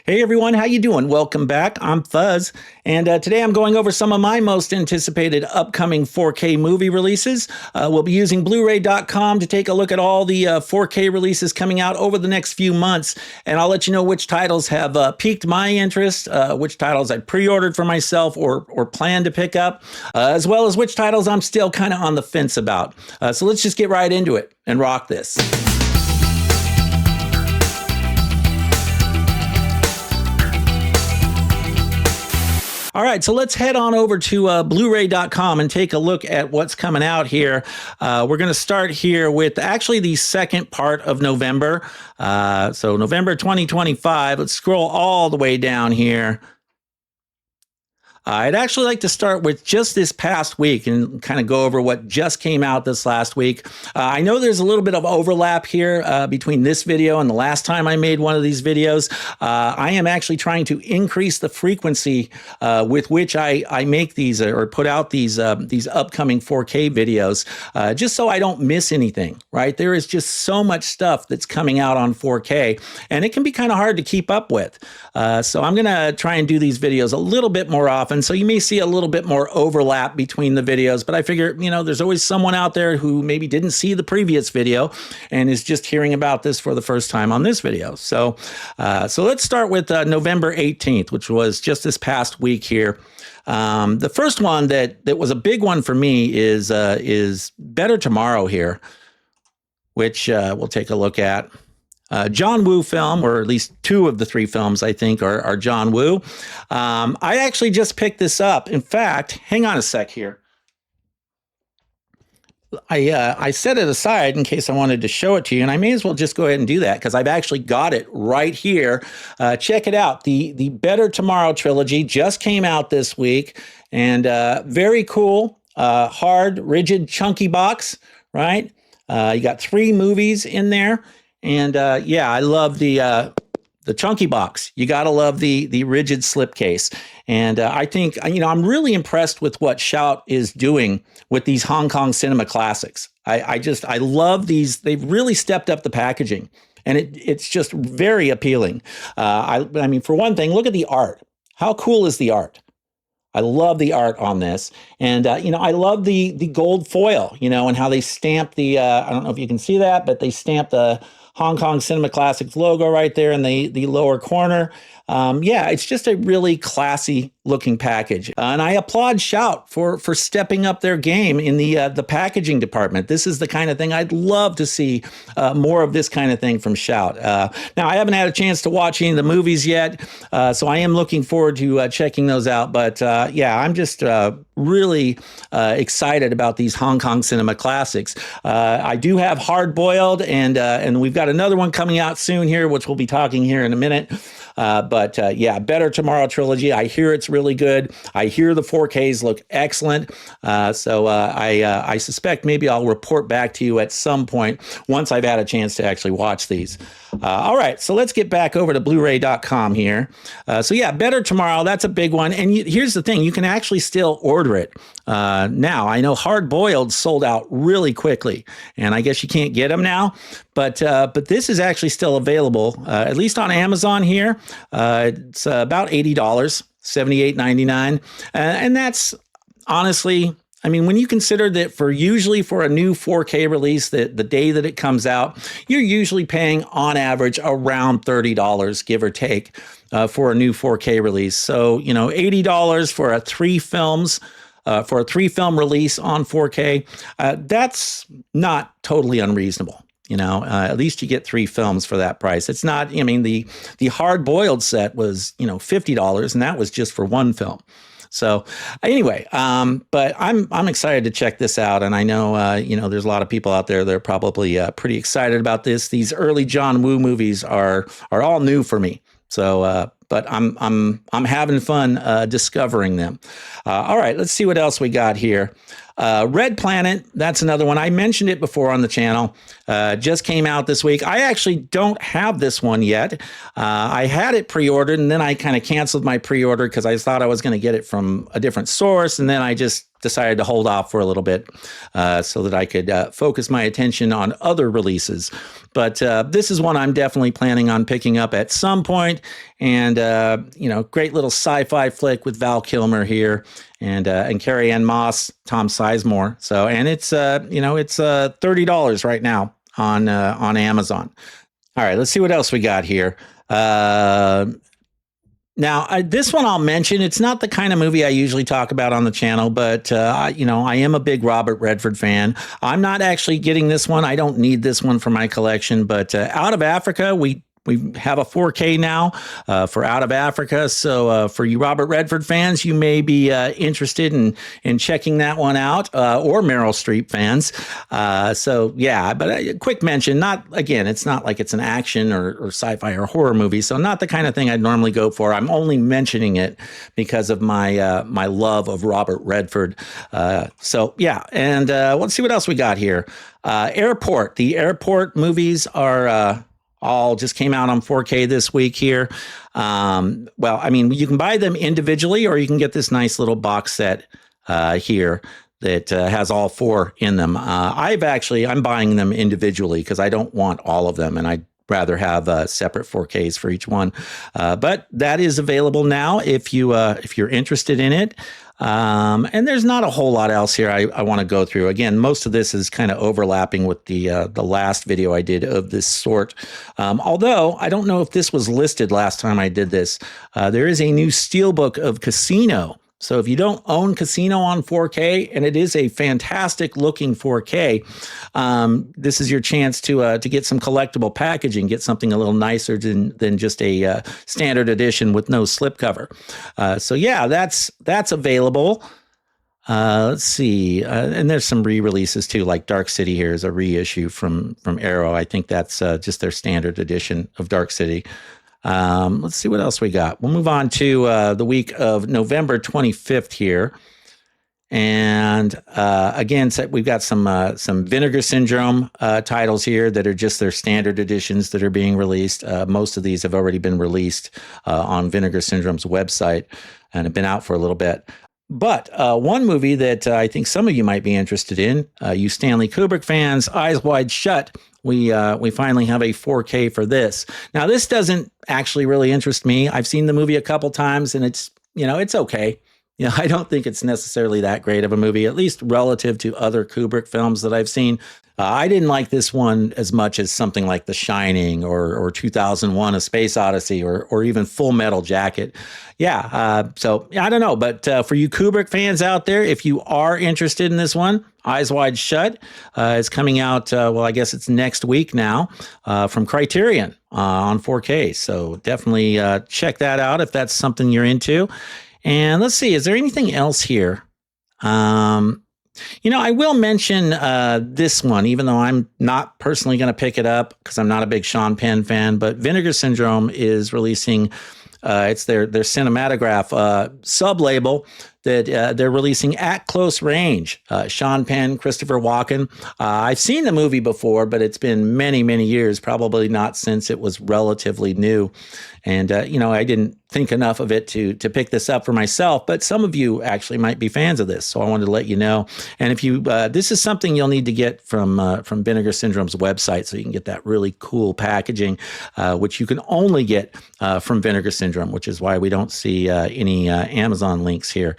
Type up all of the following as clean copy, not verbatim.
Hey everyone, how you doing? Welcome back. I'm Fuzz, and today I'm going over some of my most anticipated upcoming 4K movie releases. We'll be using Blu-ray.com to take a look at all the 4K releases coming out over the next few months, and I'll let you know which titles have piqued my interest, which titles I pre-ordered for myself or plan to pick up, as well as which titles I'm still kind of on the fence about. So let's just get right into it and rock this. All right, so let's head on over to Blu-ray.com and take a look at what's coming out here. We're going to start here with actually the second part of November. So November 2025. Let's scroll all the way down here. I'd actually like to start with just this past week and kind of go over what just came out this last week. I know there's a little bit of overlap here between this video and the last time I made one of these videos. I am actually trying to increase the frequency with which I make these or put out these upcoming 4K videos, just so I don't miss anything, right? There is just so much stuff that's coming out on 4K, and it can be kind of hard to keep up with. So I'm going to try and do these videos a little bit more often. So you may see a little bit more overlap between the videos, but I figure, you know, there's always someone out there who maybe didn't see the previous video and is just hearing about this for the first time on this video. So let's start with November 18th, which was just this past week here. The first one that was a big one for me is Better Tomorrow here, which we'll take a look at. John Woo film, or at least two of the three films I think are John Woo. I actually just picked this up. In fact, hang on a sec here. I set it aside in case I wanted to show it to you, and I may as well just go ahead and do that because I've actually got it right here. Check it out. The Better Tomorrow trilogy just came out this week, and very cool, hard, rigid, chunky box, right? You got 3 movies in there. And yeah, I love the chunky box. You got to love the rigid slipcase. And I think, you know, I'm really impressed with what Shout is doing with these Hong Kong cinema classics. I love these. They've really stepped up the packaging, and it's just very appealing. I mean, for one thing, look at the art. How cool is the art? I love the art on this. And, you know, I love the gold foil, you know, and how they stamp the, I don't know if you can see that, but they stamp the Hong Kong Cinema Classics logo right there in the lower corner. Yeah, it's just a really classy looking package. And I applaud Shout for stepping up their game in the packaging department. This is the kind of thing I'd love to see more of this kind of thing from Shout. Now, I haven't had a chance to watch any of the movies yet, so I am looking forward to checking those out. But yeah, I'm just really excited about these Hong Kong cinema classics. I do have Hard Boiled, and we've got another one coming out soon here, which we'll be talking here in a minute. But yeah, Better Tomorrow trilogy. I hear it's really good. I hear the 4Ks look excellent. So I suspect maybe I'll report back to you at some point once I've had a chance to actually watch these. All right, so let's get back over to Blu-ray.com here. So yeah, Better Tomorrow, that's a big one. And here's the thing, you can actually still order it. Now, I know Hard Boiled sold out really quickly, and I guess you can't get them now, but this is actually still available, at least on Amazon here. It's about $80, $78.99. And that's honestly, I mean, when you consider that usually for a new 4K release, the day that it comes out, you're usually paying on average around $30, give or take, for a new 4K release. So, you know, $80 for a 3-film release on 4K, that's not totally unreasonable. You know, at least you get 3 films for that price. It's not, I mean, the Hard Boiled set was, you know, $50, and that was just for 1 film. So anyway, but I'm excited to check this out, and I know you know, there's a lot of people out there that are probably pretty excited about this. These early John Woo movies are all new for me. So, but I'm having fun discovering them. All right, let's see what else we got here. Red Planet, that's another one. I mentioned it before on the channel. Just came out this week. I actually don't have this one yet. I had it pre-ordered, and then I kind of canceled my pre-order because I thought I was going to get it from a different source, and then I just decided to hold off for a little bit so that I could focus my attention on other releases. But this is one I'm definitely planning on picking up at some point. And, great little sci-fi flick with Val Kilmer here and Carrie Ann Moss, Tom Sizemore. So, and it's $30 right now on Amazon. All right, let's see what else we got here. Now, this one I'll mention. It's not the kind of movie I usually talk about on the channel, but, I am a big Robert Redford fan. I'm not actually getting this one. I don't need this one for my collection, but Out of Africa, we have a 4K now for Out of Africa. So for you Robert Redford fans, you may be interested in checking that one out, or Meryl Streep fans. But a quick mention, it's not like it's an action or sci-fi or horror movie. So not the kind of thing I'd normally go for. I'm only mentioning it because of my my love of Robert Redford. And let's see what else we got here. Airport. The Airport movies are... all just came out on 4K this week here. You can buy them individually, or you can get this nice little box set here that has all 4 in them. I'm buying them individually because I don't want all of them, and I'd rather have separate 4Ks for each one. But that is available now if you're interested in it. And there's not a whole lot else here I want to go through. Again, most of this is kind of overlapping with the last video I did of this sort. Although I don't know if this was listed last time I did this. There is a new steelbook of Casino. So if you don't own Casino on 4K, and it is a fantastic looking 4K, this is your chance to get some collectible packaging, get something a little nicer than just a standard edition with no slipcover. That's available. Let's see, and there's some re-releases too, like Dark City here is a reissue from Arrow. I think that's just their standard edition of Dark City. Let's see what else we got. We'll move on to the week of November 25th here. And again, we've got some Vinegar Syndrome titles here that are just their standard editions that are being released. Most of these have already been released on Vinegar Syndrome's website and have been out for a little bit. But one movie that I think some of you might be interested in, you Stanley Kubrick fans, Eyes Wide Shut, we finally have a 4K for this. Now, this doesn't actually really interest me. I've seen the movie a couple times, and it's okay. I don't think it's necessarily that great of a movie, at least relative to other Kubrick films that I've seen. I didn't like this one as much as something like The Shining or 2001: A Space Odyssey or even Full Metal Jacket. I don't know. But for you Kubrick fans out there, if you are interested in this one, Eyes Wide Shut is coming out, I guess it's next week now, from Criterion on 4K. So definitely check that out if that's something you're into. And let's see, is there anything else here? I will mention this one, even though I'm not personally going to pick it up because I'm not a big Sean Penn fan, but Vinegar Syndrome is releasing, it's their cinematograph sub-label that they're releasing At Close Range. Sean Penn, Christopher Walken. I've seen the movie before, but it's been many, many years, probably not since it was relatively new. And, I didn't think enough of it to pick this up for myself, but some of you actually might be fans of this. So I wanted to let you know. And if you, this is something you'll need to get from Vinegar Syndrome's website, so you can get that really cool packaging, which you can only get from Vinegar Syndrome, which is why we don't see any Amazon links here.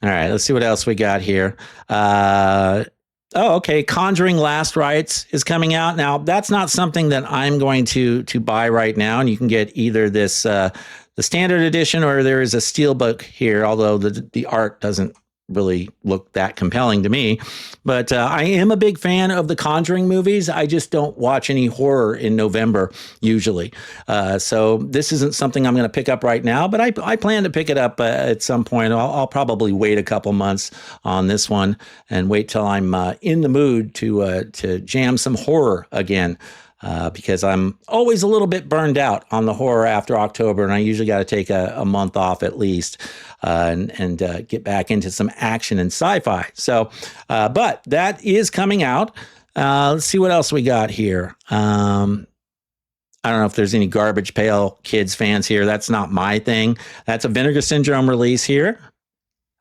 All right, let's see what else we got here. Conjuring Last Rites is coming out. Now, that's not something that I'm going to buy right now, and you can get either this the standard edition, or there is a steelbook here, although the art doesn't really look that compelling to me. But I am a big fan of the Conjuring movies. I just don't watch any horror in November usually. So this isn't something I'm going to pick up right now, but I plan to pick it up at some point. I'll probably wait a couple months on this one and wait till I'm in the mood to jam some horror again. Because I'm always a little bit burned out on the horror after October, and I usually got to take a month off at least and get back into some action and sci-fi. So, but that is coming out. Let's see what else we got here. I don't know if there's any Garbage Pail Kids fans here. That's not my thing. That's a Vinegar Syndrome release here.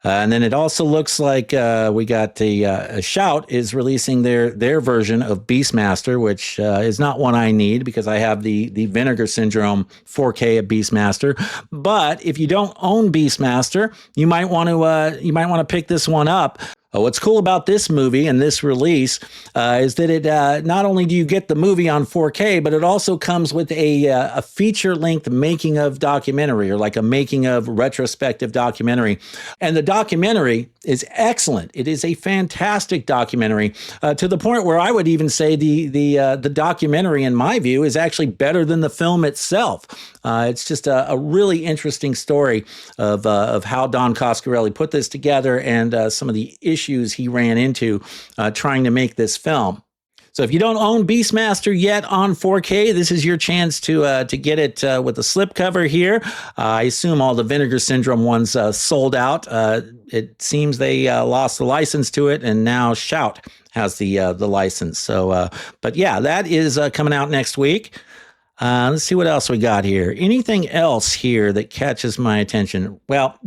And then it also looks like we got the Shout is releasing their version of Beastmaster, which is not one I need because I have the Vinegar Syndrome 4K of Beastmaster. But if you don't own Beastmaster, you might want to pick this one up. What's cool about this movie and this release is that it not only do you get the movie on 4K, but it also comes with a feature-length making of documentary, or like a making of retrospective documentary. And the documentary is excellent. It is a fantastic documentary to the point where I would even say the documentary, in my view, is actually better than the film itself. It's just a really interesting story of how Don Coscarelli put this together and some of the issues he ran into trying to make this film. So if you don't own Beastmaster yet on 4K, this is your chance to get it with the slipcover here. I assume all the Vinegar Syndrome ones sold out. It seems they lost the license to it, and now Shout has the license. So, but yeah, that is coming out next week. Let's see what else we got here. Anything else here that catches my attention? Well,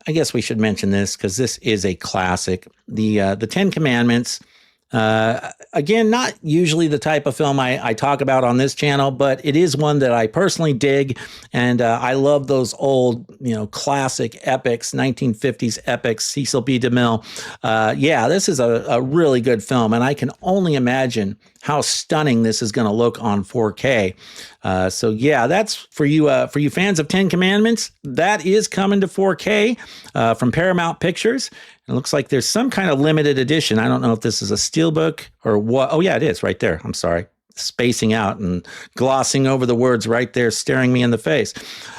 I guess we should mention this because this is a classic. The Ten Commandments. Again, not usually the type of film I talk about on this channel, but it is one that I personally dig, and I love those old, classic epics, 1950s epics, Cecil B. DeMille. Yeah, this is a really good film, and I can only imagine how stunning this is going to look on 4K. So yeah, that's for you fans of Ten Commandments. That is coming to 4K from Paramount Pictures. It looks like there's some kind of limited edition. I don't know if this is a steelbook or what. Oh yeah, it is right there. I'm sorry. Spacing out and glossing over the words right there, staring me in the face.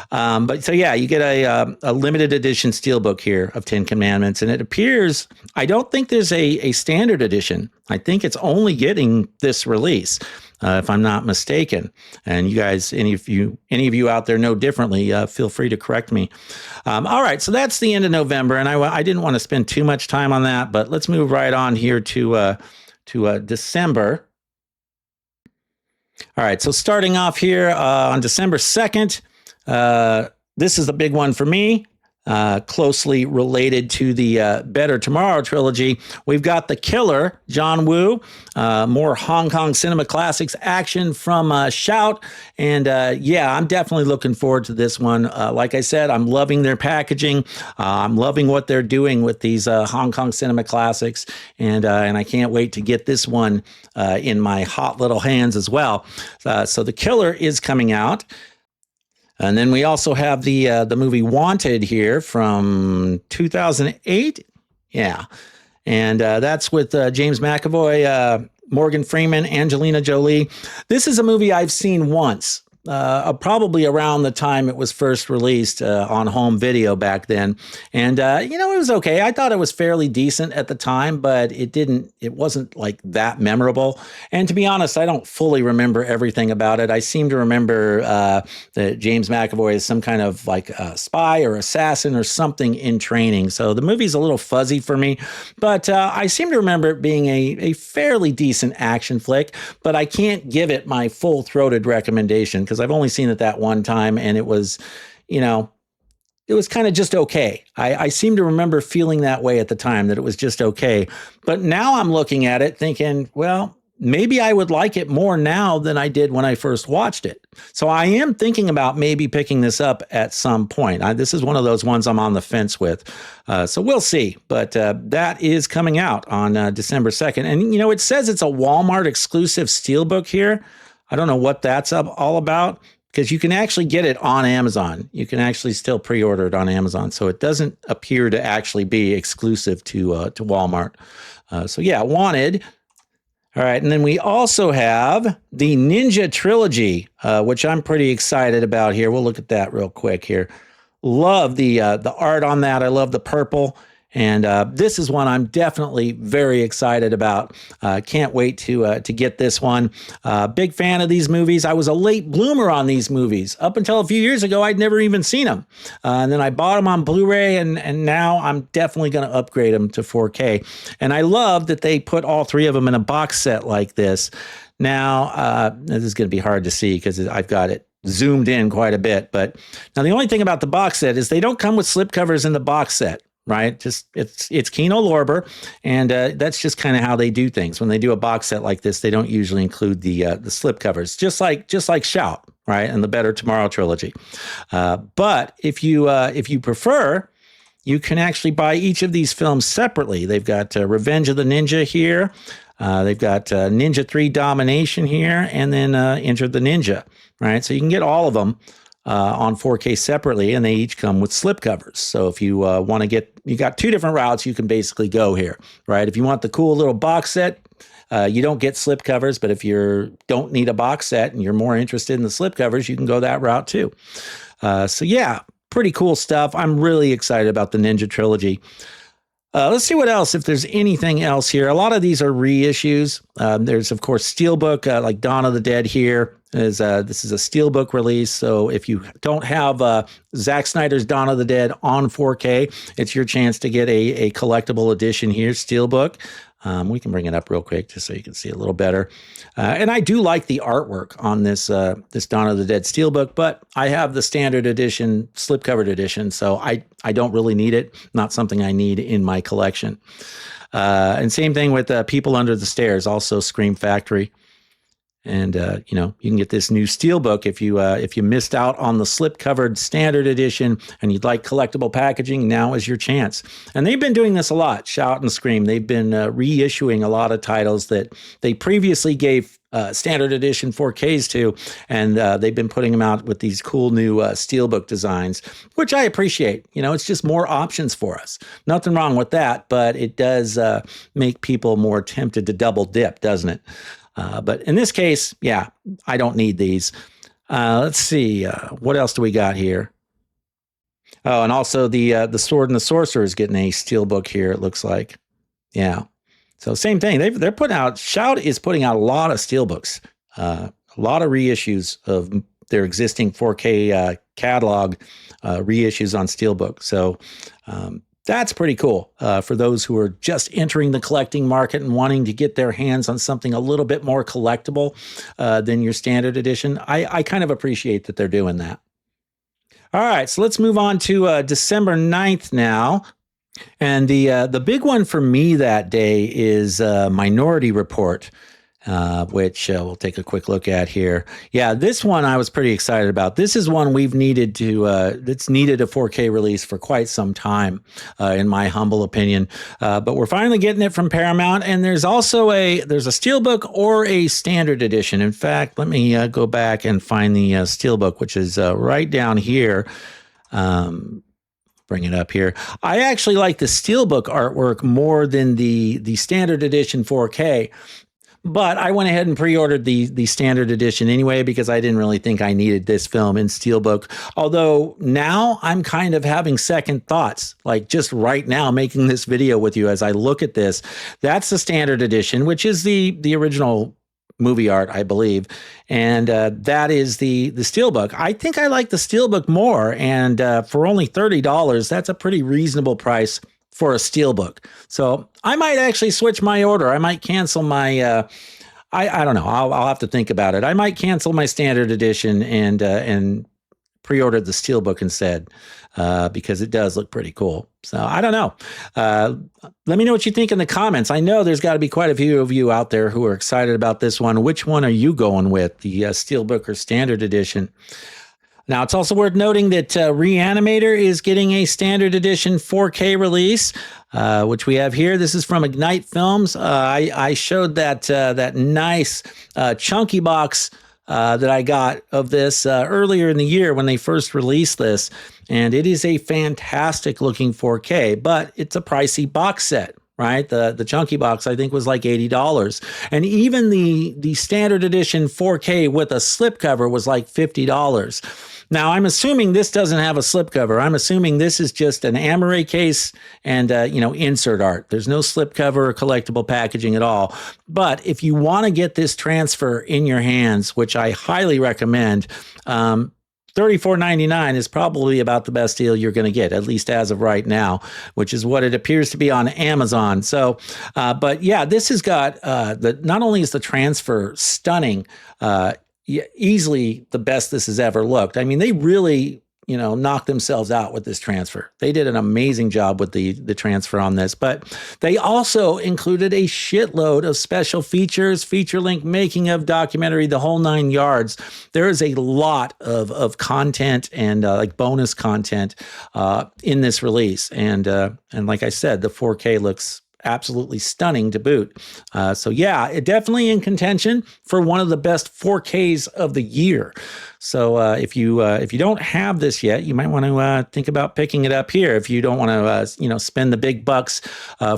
But so yeah, you get a limited edition steelbook here of Ten Commandments, and it appears, I don't think there's a standard edition. I think it's only getting this release, if I'm not mistaken. And you guys, any of you out there know differently, feel free to correct me. All right, so that's the end of November, and I didn't want to spend too much time on that, but let's move right on here to December. All right, so starting off here on December 2nd, this is the big one for me, closely related to the Better Tomorrow trilogy. We've got The Killer, John Woo, more Hong Kong cinema classics action from Shout. And yeah, I'm definitely looking forward to this one. Like I said, I'm loving their packaging. I'm loving what they're doing with these Hong Kong cinema classics. And I can't wait to get this one in my hot little hands as well. So The Killer is coming out. And then we also have the movie Wanted here from 2008. Yeah. And that's with James McAvoy, Morgan Freeman, Angelina Jolie. This is a movie I've seen once. Probably around the time it was first released on home video back then. And, it was okay. I thought it was fairly decent at the time, but it wasn't like that memorable. And to be honest, I don't fully remember everything about it. I seem to remember that James McAvoy is some kind of like a spy or assassin or something in training. So the movie's a little fuzzy for me, but I seem to remember it being a fairly decent action flick, but I can't give it my full-throated recommendation because I've only seen it that one time, and it was, it was kind of just okay. I seem to remember feeling that way at the time, that it was just okay. But now I'm looking at it thinking, well, maybe I would like it more now than I did when I first watched it. So I am thinking about maybe picking this up at some point. This is one of those ones I'm on the fence with. So we'll see. But that is coming out on December 2nd. And, it says it's a Walmart exclusive steelbook here. I don't know what that's all about, because you can actually get it on Amazon. You can actually still pre-order it on Amazon. So it doesn't appear to actually be exclusive to Walmart. So yeah, Wanted. All right. And then we also have the Ninja Trilogy, which I'm pretty excited about here. We'll look at that real quick here. Love the art on that. I love the purple. And this is one I'm definitely very excited about. Can't wait to get this one. Big fan of these movies. I was a late bloomer on these movies. Up until a few years ago, I'd never even seen them. And then I bought them on Blu-ray, and now I'm definitely going to upgrade them to 4K. And I love that they put all three of them in a box set like this. Now, this is going to be hard to see because I've got it zoomed in quite a bit. But now the only thing about the box set is they don't come with slipcovers in the box set. Right, just it's Kino Lorber, and that's just kind of how they do things. When they do a box set like this, they don't usually include the slipcovers, just like Shout, right, and the Better Tomorrow trilogy. But if you prefer, you can actually buy each of these films separately. They've got Revenge of the Ninja here. They've got Ninja 3 Domination here, and then Enter the Ninja, right? So you can get all of them on 4K separately, and they each come with slipcovers. So if you want to get, you got two different routes you can basically go here, right? If you want the cool little box set, you don't get slipcovers, but if you don't need a box set and you're more interested in the slipcovers, you can go that route too. So yeah, pretty cool stuff. I'm really excited about the Ninja trilogy. Let's see what else, if there's anything else here. A lot of these are reissues. There's, of course, Steelbook, like Dawn of the Dead here. This is a Steelbook release, so if you don't have Zack Snyder's Dawn of the Dead on 4K, it's your chance to get a collectible edition here, Steelbook. We can bring it up real quick just so you can see a little better. And I do like the artwork on this this Dawn of the Dead Steelbook, but I have the standard edition, slipcovered edition, so I don't really need it. Not something I need in my collection. And same thing with People Under the Stairs, also Scream Factory. And you know, you can get this new Steelbook if you missed out on the slip-covered standard edition and you'd like collectible packaging. Now is your chance. And they've been doing this a lot. Shout and Scream. They've been reissuing a lot of titles that they previously gave standard edition 4Ks to, and they've been putting them out with these cool new Steelbook designs, which I appreciate. You know, it's just more options for us. Nothing wrong with that, but it does make people more tempted to double dip, doesn't it? But in this case, yeah, I don't need these. Let's see. What else do we got here? Oh, and also the Sword and the Sorcerer is getting a Steelbook here, it looks like. Yeah. So same thing. They're putting out, Shout is putting out a lot of Steelbooks, a lot of reissues of their existing 4K catalog, reissues on Steelbook. So that's pretty cool for those who are just entering the collecting market and wanting to get their hands on something a little bit more collectible than your standard edition. I kind of appreciate that they're doing that. All right, so let's move on to December 9th now. And the big one for me that day is Minority Report, which we'll take a quick look at here. Yeah, this one I was pretty excited about. This is one we've needed to, that's needed a 4K release for quite some time, in my humble opinion. But we're finally getting it from Paramount, and there's also there's a Steelbook or a standard edition. In fact, let me go back and find the Steelbook, which is right down here. Bring it up here. I actually like the Steelbook artwork more than the standard edition 4K. But I went ahead and pre-ordered the standard edition anyway because I didn't really think I needed this film in Steelbook. Although now I'm kind of having second thoughts, like just right now making this video with you as I look at this. That's the standard edition, which is the original movie art, I believe. And that is the Steelbook. I think I like the Steelbook more. And for only $30, that's a pretty reasonable price for a Steelbook. So I might actually switch my order. I might cancel my, I don't know. I'll have to think about it. I might cancel my standard edition and pre-order the Steelbook instead, because it does look pretty cool. So I don't know. Let me know what you think in the comments. I know there's got to be quite a few of you out there who are excited about this one. Which one are you going with, the Steelbook or standard edition? Now, it's also worth noting that Reanimator is getting a standard edition 4K release, which we have here. This is from Ignite Films. I showed that nice chunky box that I got of this earlier in the year when they first released this, and it is a fantastic looking 4K, but it's a pricey box set. Right, the chunky box I think was like $80, and even the standard edition 4K with a slipcover was like $50. Now I'm assuming this doesn't have a slipcover. I'm assuming this is just an Amaray case and insert art. There's no slipcover or collectible packaging at all. But if you want to get this transfer in your hands, which I highly recommend, $34.99 is probably about the best deal you're going to get, at least as of right now, which is what it appears to be on Amazon. So, but yeah, this has got not only is the transfer stunning, yeah, easily the best this has ever looked. I mean, they really, knocked themselves out with this transfer. They did an amazing job with the transfer on this, but they also included a shitload of special features, feature length making of documentary, the whole 9 yards. There is a lot of content and like bonus content in this release, and like I said, the 4K looks absolutely stunning to boot. So yeah, it definitely in contention for one of the best 4Ks of the year. So if you don't have this yet, you might want to think about picking it up here. If you don't want to spend the big bucks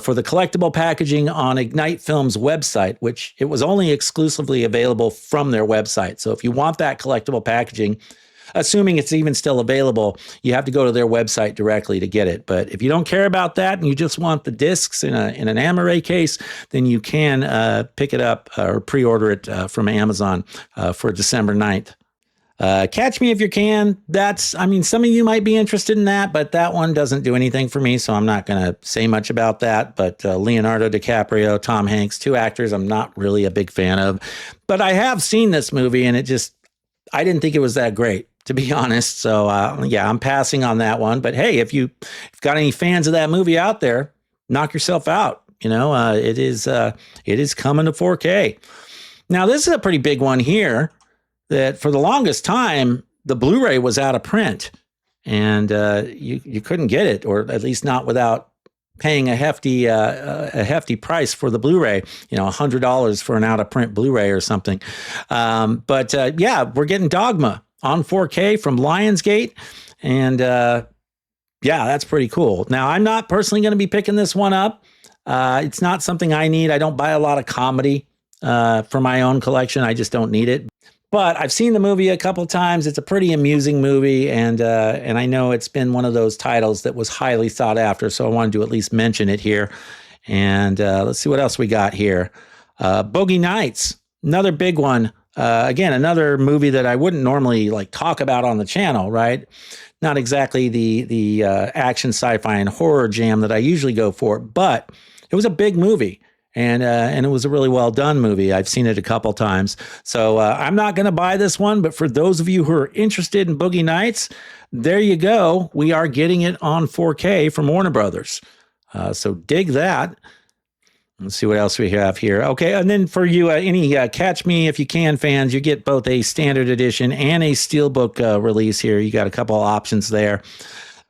for the collectible packaging on Ignite Films website, which it was only exclusively available from their website. So if you want that collectible packaging, assuming it's even still available, you have to go to their website directly to get it. But if you don't care about that and you just want the discs in an Amaray case, then you can pick it up or pre-order it from Amazon for December 9th. Catch Me If You Can. Some of you might be interested in that, but that one doesn't do anything for me, so I'm not going to say much about that. But Leonardo DiCaprio, Tom Hanks, two actors I'm not really a big fan of. But I have seen this movie, and I didn't think it was that great, to be honest. So yeah, I'm passing on that one. But hey, if you've got any fans of that movie out there, knock yourself out. It is coming to 4K. Now, this is a pretty big one here that for the longest time, the Blu-ray was out of print, and you couldn't get it, or at least not without paying a hefty price for the Blu-ray, $100 for an out-of-print Blu-ray or something. But yeah, we're getting Dogma on 4K from Lionsgate, and yeah, that's pretty cool. Now, I'm not personally going to be picking this one up. It's not something I need. I don't buy a lot of comedy for my own collection. I just don't need it. But I've seen the movie a couple times. It's a pretty amusing movie, and I know it's been one of those titles that was highly sought after, so I wanted to at least mention it here. And let's see what else we got here. Boogie Nights, another big one. Again, another movie that I wouldn't normally talk about on the channel, right? Not exactly the action, sci-fi, and horror jam that I usually go for, but it was a big movie. And it was a really well done movie. I've seen it a couple times. So I'm not going to buy this one, but for those of you who are interested in Boogie Nights, there you go. We are getting it on 4K from Warner Brothers. So dig that. Let's see what else we have here. Okay, and then for you, any Catch Me If You Can fans, you get both a standard edition and a steelbook release here. You got a couple of options there.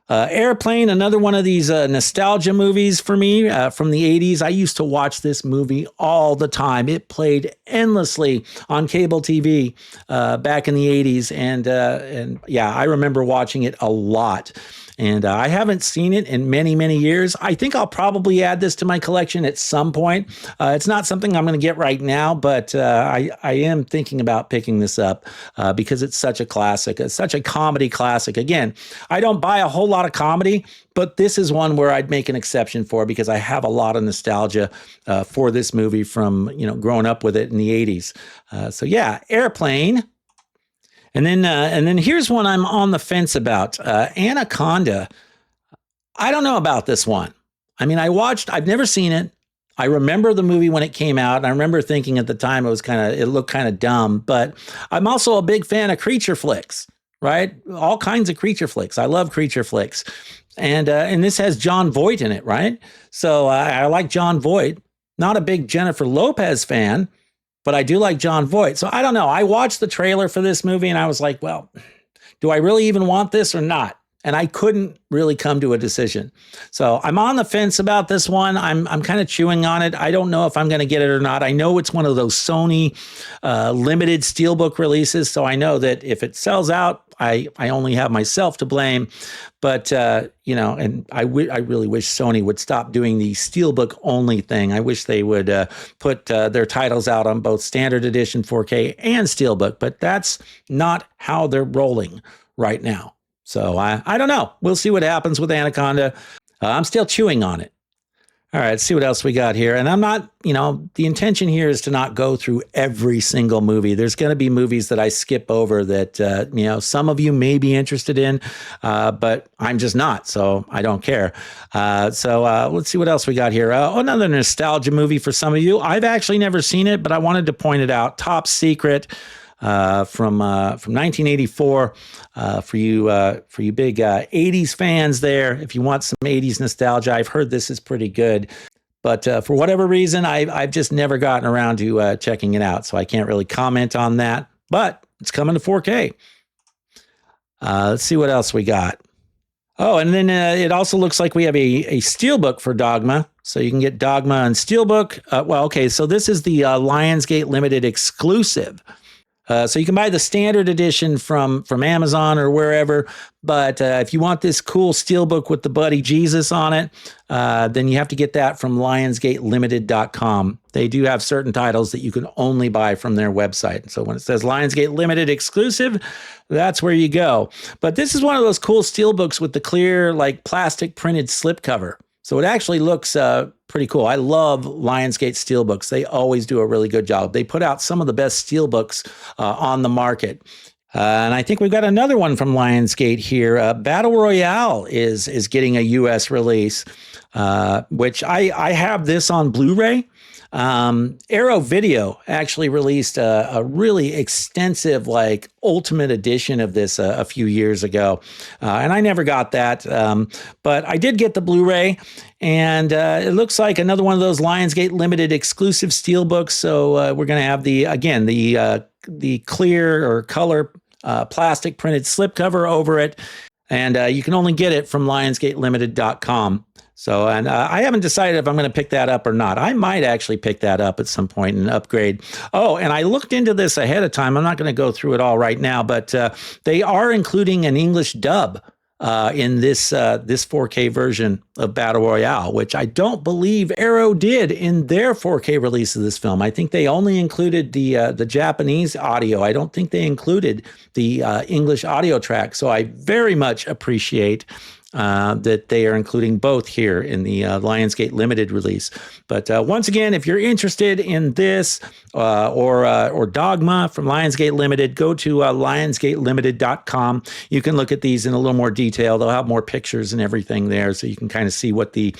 Airplane, another one of these nostalgia movies for me from the 80s. I used to watch this movie all the time. It played endlessly on cable TV back in the 80s. And yeah, I remember watching it a lot. And I haven't seen it in many, many years. I think I'll probably add this to my collection at some point. It's not something I'm going to get right now, but I am thinking about picking this up because it's such a classic. It's such a comedy classic. Again, I don't buy a whole lot of comedy, but this is one where I'd make an exception for because I have a lot of nostalgia for this movie from, growing up with it in the 80s. So yeah, Airplane. And then here's one I'm on the fence about. Anaconda. I don't know about this one. I mean, I've never seen it. I remember the movie when it came out, and I remember thinking at the time it looked kind of dumb, but I'm also a big fan of creature flicks, right? All kinds of creature flicks. I love creature flicks. And this has Jon Voight in it, right? So I like Jon Voight. Not a big Jennifer Lopez fan, but I do like Jon Voight. So I don't know. I watched the trailer for this movie and I was like, well, do I really even want this or not? And I couldn't really come to a decision. So I'm on the fence about this one. I'm kind of chewing on it. I don't know if I'm going to get it or not. I know it's one of those Sony limited steelbook releases. So I know that if it sells out, I only have myself to blame. But, and I really wish Sony would stop doing the steelbook only thing. I wish they would put their titles out on both standard edition 4K and steelbook. But that's not how they're rolling right now. So I don't know. We'll see what happens with Anaconda. I'm still chewing on it. All right, let's see what else we got here. And I'm not, the intention here is to not go through every single movie. There's going to be movies that I skip over that, some of you may be interested in, but I'm just not. So I don't care. So let's see what else we got here. Another nostalgia movie for some of you. I've actually never seen it, but I wanted to point it out. Top Secret. from 1984. For you big 80s fans there, if you want some 80s nostalgia, I've heard this is pretty good. But for whatever reason, I've just never gotten around to checking it out, so I can't really comment on that. But it's coming to 4K. Let's see what else we got. Oh, and then it also looks like we have a steelbook for Dogma. So you can get Dogma on steelbook. Okay, so this is the Lionsgate Limited exclusive. So you can buy the standard edition from Amazon or wherever, but if you want this cool steelbook with the Buddy Jesus on it, then you have to get that from lionsgatelimited.com. They do have certain titles that you can only buy from their website. So when it says Lionsgate Limited exclusive, that's where you go. But this is one of those cool steelbooks with the clear, like plastic printed slipcover. So it actually looks pretty cool. I love Lionsgate steelbooks. They always do a really good job. They put out some of the best steelbooks on the market. And I think we've got another one from Lionsgate here. Battle Royale is getting a U.S. release, which I have this on Blu-ray. Arrow Video actually released a really extensive, like, ultimate edition of this a few years ago. And I never got that. But I did get the Blu-ray, and it looks like another one of those Lionsgate Limited exclusive steelbooks. So we're going to have the clear or color plastic printed slipcover over it. And you can only get it from lionsgatelimited.com. So, and I haven't decided if I'm going to pick that up or not. I might actually pick that up at some point and upgrade. Oh, and I looked into this ahead of time. I'm not going to go through it all right now, but they are including an English dub in this 4K version of Battle Royale, which I don't believe Arrow did in their 4K release of this film. I think they only included the Japanese audio. I don't think they included the English audio track. So I very much appreciate that they are including both here in the Lionsgate Limited release. But once again, if you're interested in this or Dogma from Lionsgate Limited, go to lionsgatelimited.com. You can look at these in a little more detail. They'll have more pictures and everything there, so you can kind of see what the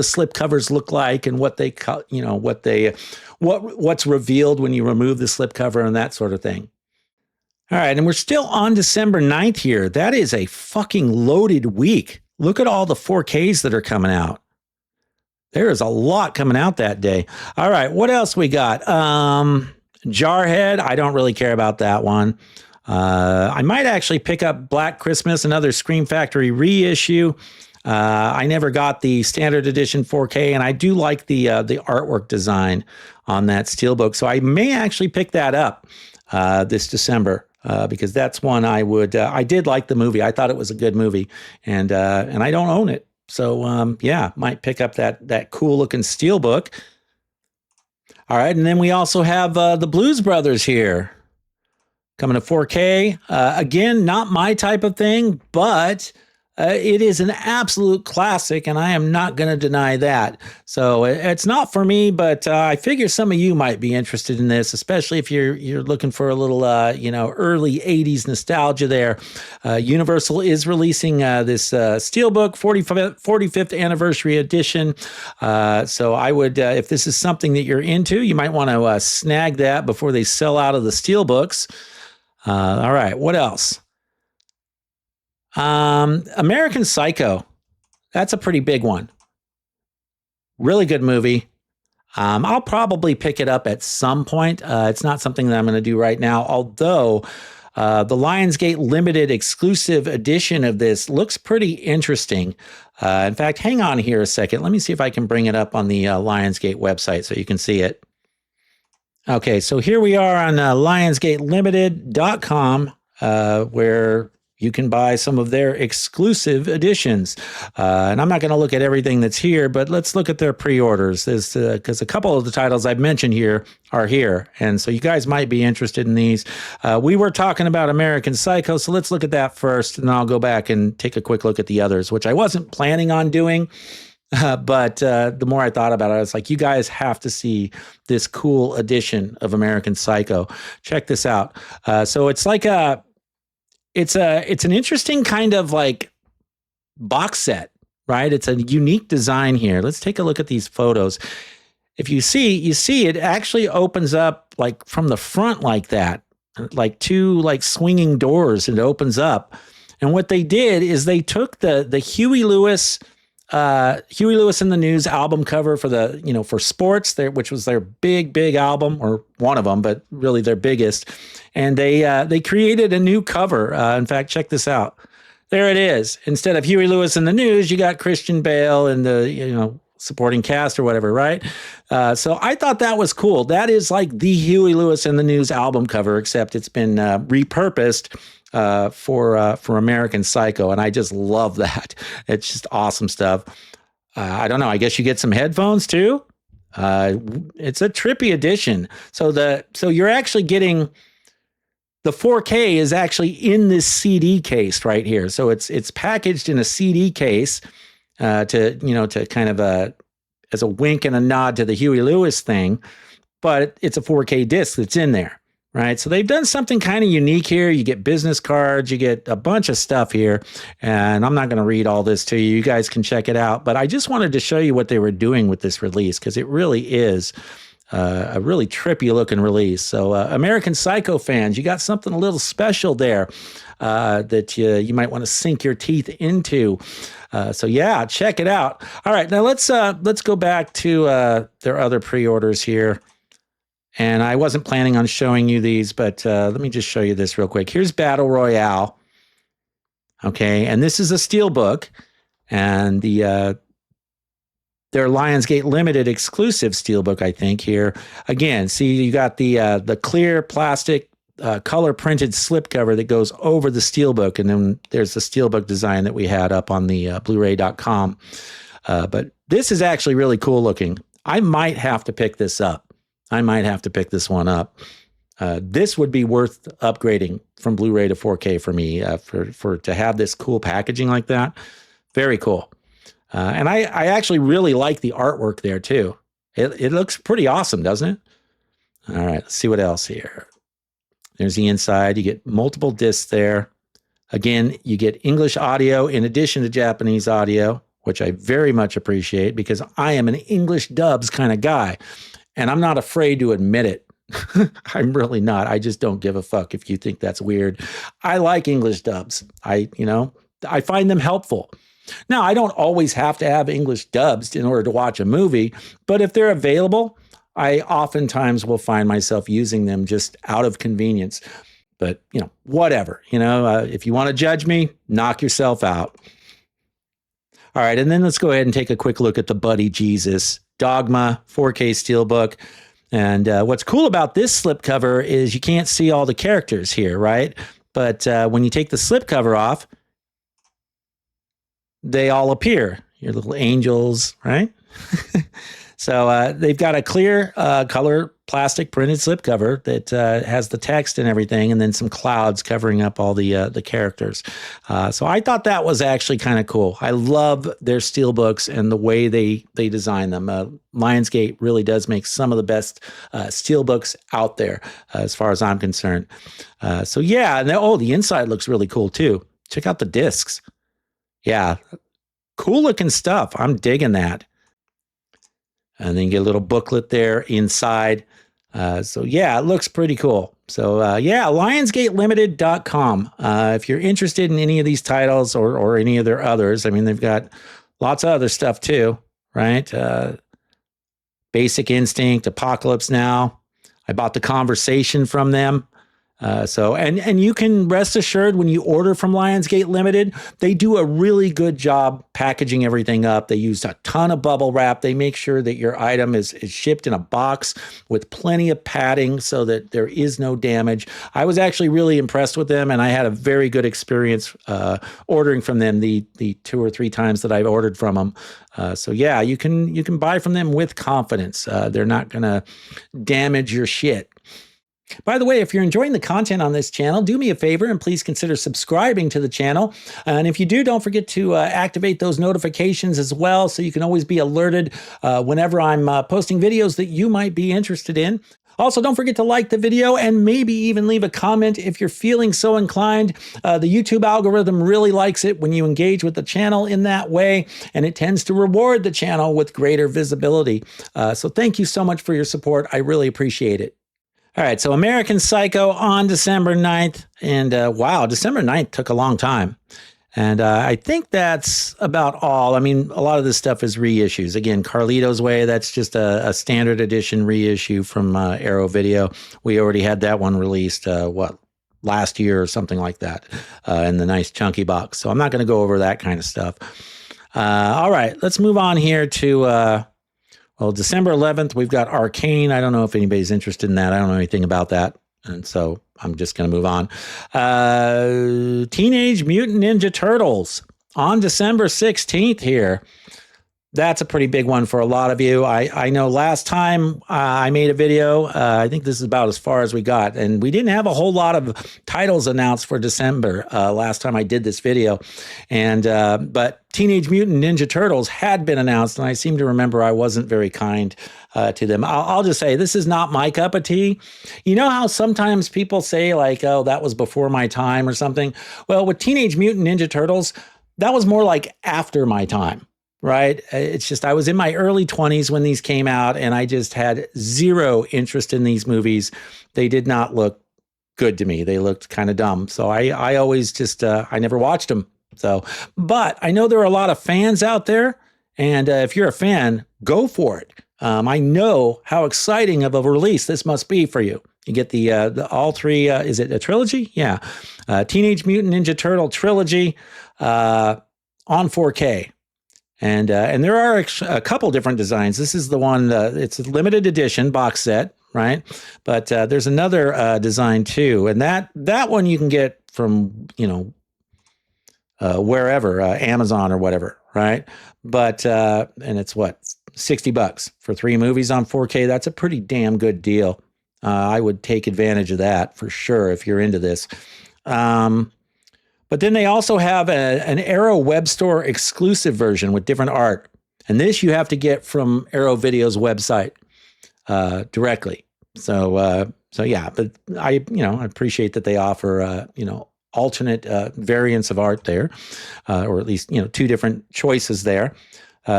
slip covers look like and what's revealed when you remove the slip cover and that sort of thing. All right, and we're still on December 9th here. That is a fucking loaded week. Look at all the 4Ks that are coming out. There is a lot coming out that day. All right, what else we got? Jarhead, I don't really care about that one. I might actually pick up Black Christmas, another Scream Factory reissue. I never got the standard edition 4K, and I do like the artwork design on that steelbook, so I may actually pick that up this December. Because that's one I would. I did like the movie. I thought it was a good movie, and I don't own it, so yeah, might pick up that cool looking steelbook. All right, and then we also have the Blues Brothers here, coming to 4K. Again, not my type of thing, but it is an absolute classic, and I am not going to deny that. So it's not for me, but I figure some of you might be interested in this, especially if you're looking for a little, early 80s nostalgia there. Universal is releasing this steelbook 45th anniversary edition. So I would, if this is something that you're into, you might want to snag that before they sell out of the steelbooks. All right, what else? American Psycho. That's a pretty big one. Really good movie. I'll probably pick it up at some point. It's not something that I'm going to do right now, although the Lionsgate Limited exclusive edition of this looks pretty interesting. In fact, hang on here a second. Let me see if I can bring it up on the Lionsgate website so you can see it. Okay, so here we are on lionsgatelimited.com, where you can buy some of their exclusive editions. And I'm not going to look at everything that's here, but let's look at their pre-orders. Because a couple of the titles I've mentioned here are here. And so you guys might be interested in these. We were talking about American Psycho, so let's look at that first, and then I'll go back and take a quick look at the others, which I wasn't planning on doing. But the more I thought about it, I was like, you guys have to see this cool edition of American Psycho. Check this out. So it's like it's an interesting kind of like box set, right? It's a unique design here. Let's take a look at these photos. If you see it actually opens up like from the front like that. like two like swinging doors, and it opens up. And what they did is they took the Huey Lewis in the News album cover for the, for sports there, which was their big album, or one of them, but really their biggest. And they created a new cover. In fact, check this out. There it is. Instead of Huey Lewis in the News, you got Christian Bale and the, supporting cast or whatever, right? So I thought that was cool. That is like the Huey Lewis in the News album cover, except it's been repurposed for American Psycho, and I just love that. It's just awesome stuff. I don't know. I guess you get some headphones too. It's a trippy edition. So you're actually getting the 4K is actually in this CD case right here. So it's packaged in a CD case to kind of as a wink and a nod to the Huey Lewis thing, but it's a 4K disc that's in there. Right. So they've done something kind of unique here. You get business cards, you get a bunch of stuff here. And I'm not going to read all this to you. You guys can check it out. But I just wanted to show you what they were doing with this release, because it really is a really trippy looking release. So American Psycho fans, you got something a little special there that you might want to sink your teeth into. So yeah, check it out. All right. Now let's go back to their other pre-orders here. And I wasn't planning on showing you these, but let me just show you this real quick. Here's Battle Royale. Okay, and this is a steelbook, and their Lionsgate Limited exclusive steelbook, I think, here. Again, see, you got the clear plastic color printed slipcover that goes over the steelbook, and then there's the steelbook design that we had up on the Blu-ray.com. But this is actually really cool looking. I might have to pick this up. I might have to pick this one up. This would be worth upgrading from Blu-ray to 4K for me, for to have this cool packaging like that. Very cool. And I actually really like the artwork there too. It looks pretty awesome, doesn't it? All right, let's see what else here. There's the inside. You get multiple discs there. Again, you get English audio in addition to Japanese audio, which I very much appreciate, because I am an English dubs kind of guy. And I'm not afraid to admit it. I'm really not. I just don't give a fuck if you think that's weird. I like English dubs. I find them helpful. Now, I don't always have to have English dubs in order to watch a movie, but if they're available, I oftentimes will find myself using them just out of convenience. But, whatever. If you want to judge me, knock yourself out. All right, and then let's go ahead and take a quick look at the Buddy Jesus Dogma 4K Steelbook. And what's cool about this slipcover is you can't see all the characters here, right? But when you take the slipcover off, they all appear, your little angels, right? So they've got a clear color plastic printed slipcover that has the text and everything, and then some clouds covering up all the characters. So I thought that was actually kind of cool. I love their steelbooks and the way they design them. Lionsgate really does make some of the best steelbooks out there, as far as I'm concerned. So yeah, and the inside looks really cool too. Check out the discs. Yeah, cool looking stuff. I'm digging that. And then you get a little booklet there inside. So yeah, it looks pretty cool. So yeah, LionsGateLimited.com. If you're interested in any of these titles or any of their others, I mean, they've got lots of other stuff too, right? Basic Instinct, Apocalypse Now. I bought The Conversation from them. And you can rest assured when you order from Lionsgate Limited, they do a really good job packaging everything up. They use a ton of bubble wrap. They make sure that your item is shipped in a box with plenty of padding so that there is no damage. I was actually really impressed with them, and I had a very good experience ordering from them the 2 or 3 times that I've ordered from them. So yeah, you can buy from them with confidence. They're not going to damage your shit. By the way, if you're enjoying the content on this channel, do me a favor and please consider subscribing to the channel. And if you do, don't forget to activate those notifications as well, so you can always be alerted whenever I'm posting videos that you might be interested in. Also, don't forget to like the video and maybe even leave a comment if you're feeling so inclined. The YouTube algorithm really likes it when you engage with the channel in that way, and it tends to reward the channel with greater visibility. So thank you so much for your support. I really appreciate it. All right, so American Psycho on December 9th. And wow, December 9th took a long time. And I think that's about all. I mean, a lot of this stuff is reissues. Again, Carlito's Way, that's just a standard edition reissue from Arrow Video. We already had that one released, last year or something like that, in the nice chunky box. So I'm not going to go over that kind of stuff. All right, let's move on here to, December 11th, we've got Arcane. I don't know if anybody's interested in that. I don't know anything about that. And so I'm just going to move on. Teenage Mutant Ninja Turtles on December 16th here. That's a pretty big one for a lot of you. I know last time I made a video, I think this is about as far as we got. And we didn't have a whole lot of titles announced for December last time I did this video. And but Teenage Mutant Ninja Turtles had been announced, and I seem to remember I wasn't very kind to them. I'll just say, this is not my cup of tea. You know how sometimes people say, like, oh, that was before my time or something? Well, with Teenage Mutant Ninja Turtles, that was more like after my time. Right. It's just I was in my early 20s when these came out, and I just had zero interest in these movies. They did not look good to me. They looked kind of dumb. So I always just I never watched them. So, but I know there are a lot of fans out there. And if you're a fan, go for it. I know how exciting of a release this must be for you. You get the all three. Is it a trilogy? Yeah. Teenage Mutant Ninja Turtle trilogy on 4K. And there are a couple different designs. This is the one, it's a limited edition box set, right? But there's another design too. And that one you can get from, wherever, Amazon or whatever, right? But, and it's what, $60 for 3 movies on 4K. That's a pretty damn good deal. I would take advantage of that for sure if you're into this. But then they also have an Arrow Web Store exclusive version with different art. And this you have to get from Arrow Video's website directly. So yeah, but I appreciate that they offer, alternate variants of art there, or at least, 2 different choices there.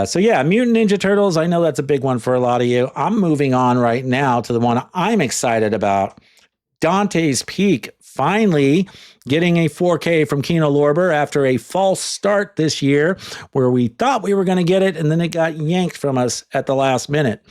So yeah, Mutant Ninja Turtles, I know that's a big one for a lot of you. I'm moving on right now to the one I'm excited about, Dante's Peak, finally getting a 4K from Kino Lorber after a false start this year where we thought we were going to get it, and then it got yanked from us at the last minute.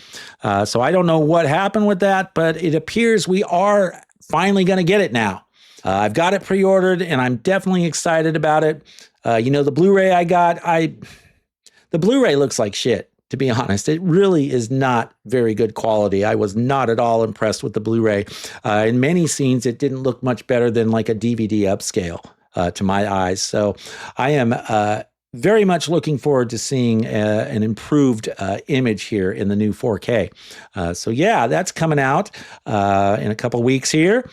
So I don't know what happened with that, but it appears we are finally going to get it now. I've got it pre-ordered, and I'm definitely excited about it. The Blu-ray I got, the Blu-ray looks like shit. To be honest, it really is not very good quality. I was not at all impressed with the Blu-ray. In many scenes, it didn't look much better than like a DVD upscale to my eyes. So I am very much looking forward to seeing an improved image here in the new 4K. So yeah, that's coming out in a couple weeks here.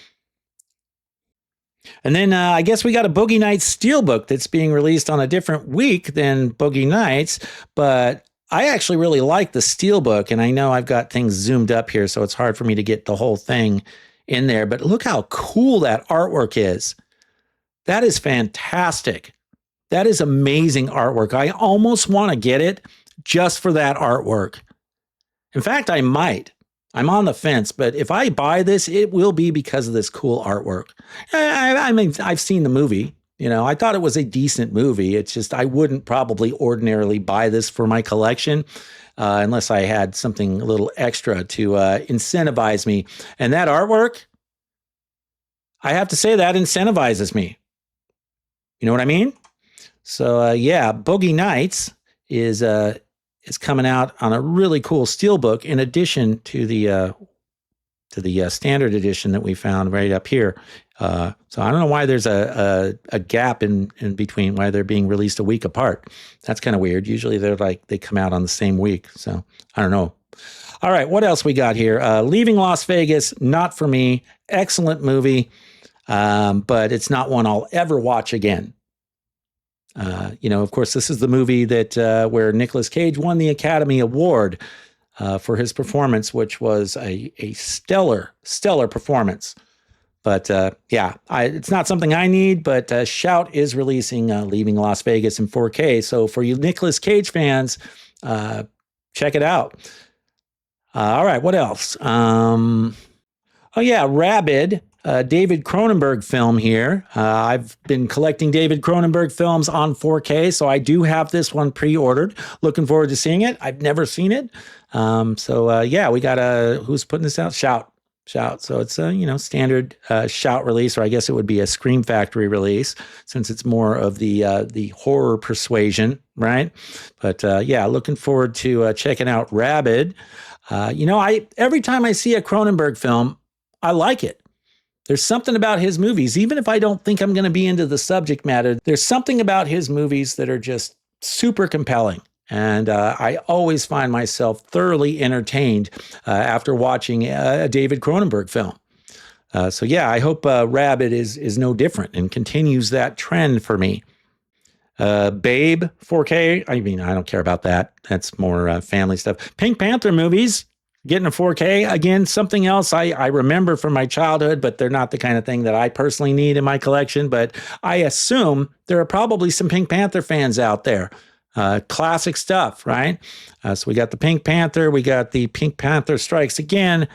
And then I guess we got a Boogie Nights Steelbook that's being released on a different week than Boogie Nights, but I actually really like the Steelbook, and I know I've got things zoomed up here, so it's hard for me to get the whole thing in there, but look how cool that artwork is. That is fantastic. That is amazing artwork. I almost want to get it just for that artwork. In fact, I might. I'm on the fence, but if I buy this, it will be because of this cool artwork. I mean, I've seen the movie. I thought it was a decent movie. It's just I wouldn't probably ordinarily buy this for my collection unless I had something a little extra to incentivize me. And that artwork, I have to say that incentivizes me. You know what I mean? So yeah, Boogie Nights is coming out on a really cool steelbook in addition to the standard edition that we found right up here. So I don't know why there's a gap in between, why they're being released a week apart. That's kind of weird. Usually they come out on the same week. So I don't know. All right, what else we got here? Leaving Las Vegas, not for me. Excellent movie, but it's not one I'll ever watch again. Of course, this is the movie that where Nicolas Cage won the Academy Award for his performance, which was a stellar performance. But yeah, it's not something I need, but Shout is releasing Leaving Las Vegas in 4K. So for you Nicolas Cage fans, check it out. All right, what else? Oh yeah, Rabid, David Cronenberg film here. I've been collecting David Cronenberg films on 4K, so I do have this one pre-ordered. Looking forward to seeing it. I've never seen it. Yeah, we got who's putting this out? Shout. So it's a standard Shout release, or I guess it would be a Scream Factory release, since it's more of the horror persuasion, right? But yeah, looking forward to checking out Rabid. Every time I see a Cronenberg film, I like it. There's something about his movies, even if I don't think I'm going to be into the subject matter, there's something about his movies that are just super compelling. And I always find myself thoroughly entertained after watching a David Cronenberg film. So yeah, I hope Rabid is no different and continues that trend for me. Babe 4K. I mean, I don't care about that. That's more family stuff. Pink Panther movies getting a 4K. Again, something else I remember from my childhood, but they're not the kind of thing that I personally need in my collection. But I assume there are probably some Pink Panther fans out there. Classic stuff, right? So we got the Pink Panther. We got the Pink Panther Strikes Again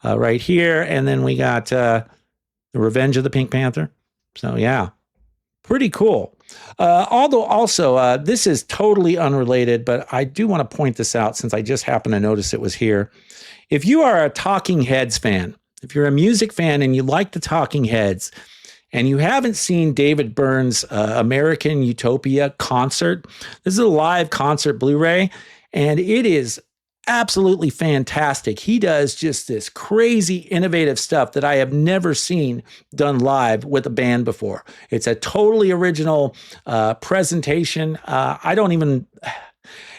right here. And then we got the Revenge of the Pink Panther. So yeah, pretty cool. Although also, this is totally unrelated, but I do want to point this out since I just happened to notice it was here. If you are a Talking Heads fan, if you're a music fan and you like the Talking Heads, and you haven't seen David Byrne's American Utopia concert, this is a live concert Blu-ray, and it is absolutely fantastic. He does just this crazy innovative stuff that I have never seen done live with a band before. It's a totally original presentation.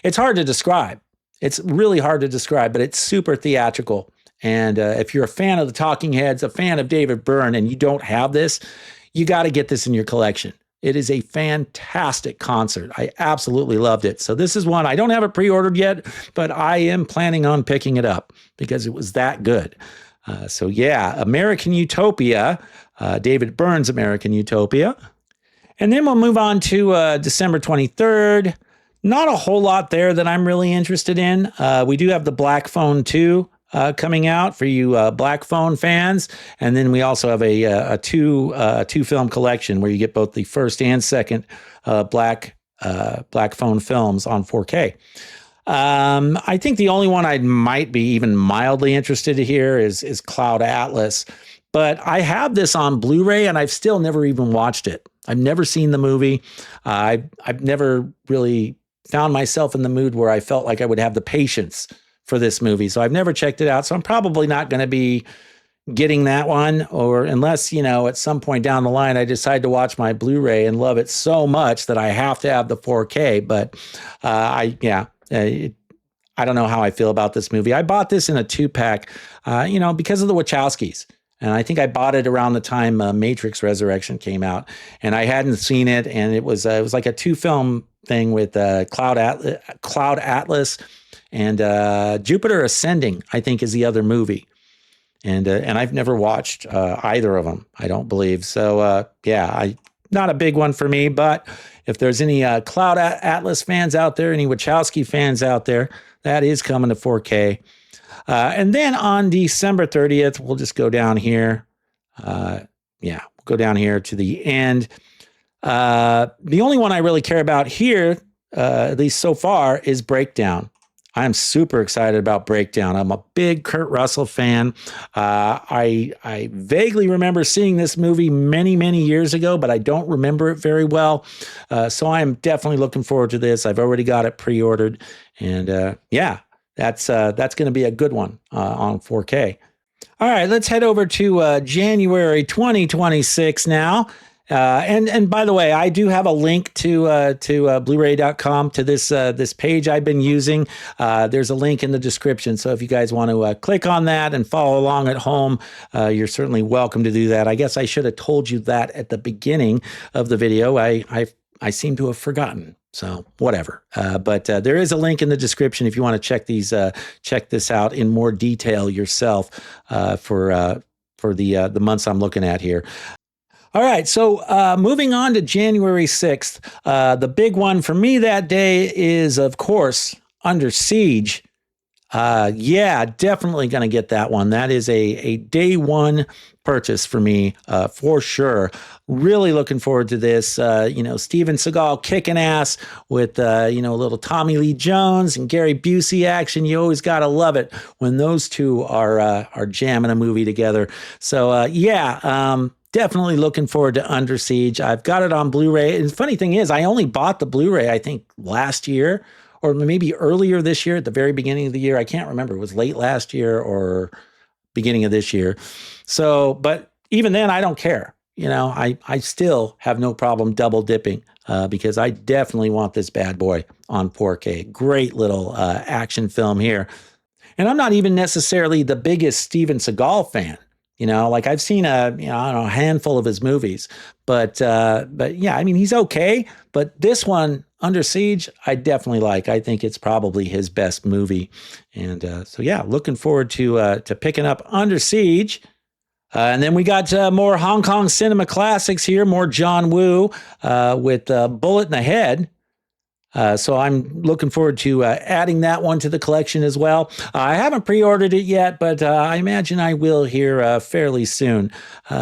It's hard to describe. It's really hard to describe, but it's super theatrical. And if you're a fan of the Talking Heads, a fan of David Byrne, and you don't have this, you got to get this in your collection. It is a fantastic concert. I absolutely loved it. So this is one, I don't have it pre-ordered yet, but I am planning on picking it up because it was that good. So yeah, American Utopia, David Byrne's American Utopia. And then we'll move on to December 23rd. Not a whole lot there that I'm really interested in. We do have the Black Phone 2 coming out for you Black Phone fans, and then we also have a two film collection where you get both the first and second Black Phone films on 4K. I think the only one I might be even mildly interested to hear is Cloud Atlas, but I have this on Blu-ray and I've still never even watched it. I've never seen the movie. I've never really found myself in the mood where I felt like I would have the patience for this movie. So I've never checked it out. So I'm probably not going to be getting that one, or unless, at some point down the line, I decide to watch my Blu-ray and love it so much that I have to have the 4K. But I don't know how I feel about this movie. I bought this in a 2-pack, because of the Wachowskis. And I think I bought it around the time Matrix Resurrection came out, and I hadn't seen it. And it was like a 2-film thing with Cloud Atlas and Jupiter Ascending, I think, is the other movie. And I've never watched either of them, I don't believe. So not a big one for me. But if there's any Cloud Atlas fans out there, any Wachowski fans out there, that is coming to 4K. And then on December 30th, we'll just go down here. We'll go down here to the end. The only one I really care about here, at least so far, is Breakdown. I'm super excited about Breakdown. I'm a big Kurt Russell fan. I vaguely remember seeing this movie many, many years ago, but I don't remember it very well. So I am definitely looking forward to this. I've already got it pre-ordered. And that's going to be a good one on 4K. All right, let's head over to January 2026 now. And by the way, I do have a link to Blu-ray.com to this page I've been using. There's a link in the description, so if you guys want to click on that and follow along at home, you're certainly welcome to do that. I guess I should have told you that at the beginning of the video. I seem to have forgotten. So whatever. But there is a link in the description if you want to check this out in more detail yourself for the months I'm looking at here. All right, so moving on to January 6th, the big one for me that day is, of course, Under Siege. Yeah, definitely going to get that one. That is a day one purchase for me, for sure. Really looking forward to this. Steven Seagal kicking ass with, a little Tommy Lee Jones and Gary Busey action. You always got to love it when those two are jamming a movie together. So, definitely looking forward to Under Siege. I've got it on Blu-ray. And the funny thing is, I only bought the Blu-ray, I think, last year or maybe earlier this year at the very beginning of the year. I can't remember. It was late last year or beginning of this year. So, but even then, I don't care. I still have no problem double dipping because I definitely want this bad boy on 4K. Great little action film here. And I'm not even necessarily the biggest Steven Seagal fan. Like I've seen a handful of his movies, but yeah, I mean, he's okay. But this one, Under Siege, I definitely like. I think it's probably his best movie. And so, yeah, looking forward to picking up Under Siege. And then we got more Hong Kong cinema classics here, more John Woo with Bullet in the Head. So I'm looking forward to adding that one to the collection as well. I haven't pre-ordered it yet, but I imagine I will here fairly soon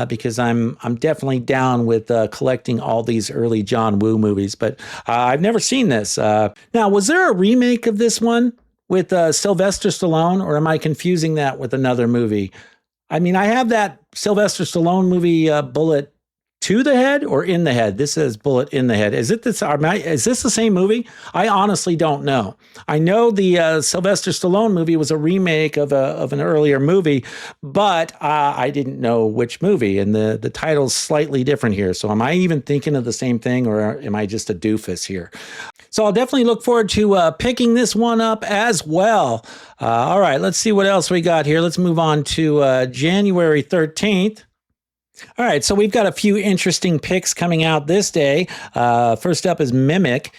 because I'm definitely down with collecting all these early John Woo movies. But I've never seen this. Now, was there a remake of this one with Sylvester Stallone, or am I confusing that with another movie? I mean, I have that Sylvester Stallone movie, Bullet to the Head or in the Head? This says Bullet in the Head. Is this the same movie? I honestly don't know. I know the Sylvester Stallone movie was a remake of an earlier movie, but I didn't know which movie, and the title's slightly different here. So am I even thinking of the same thing, or am I just a doofus here? So I'll definitely look forward to picking this one up as well. All right, let's see what else we got here. Let's move on to January 13th. All right, so we've got a few interesting picks coming out this day. First up is Mimic,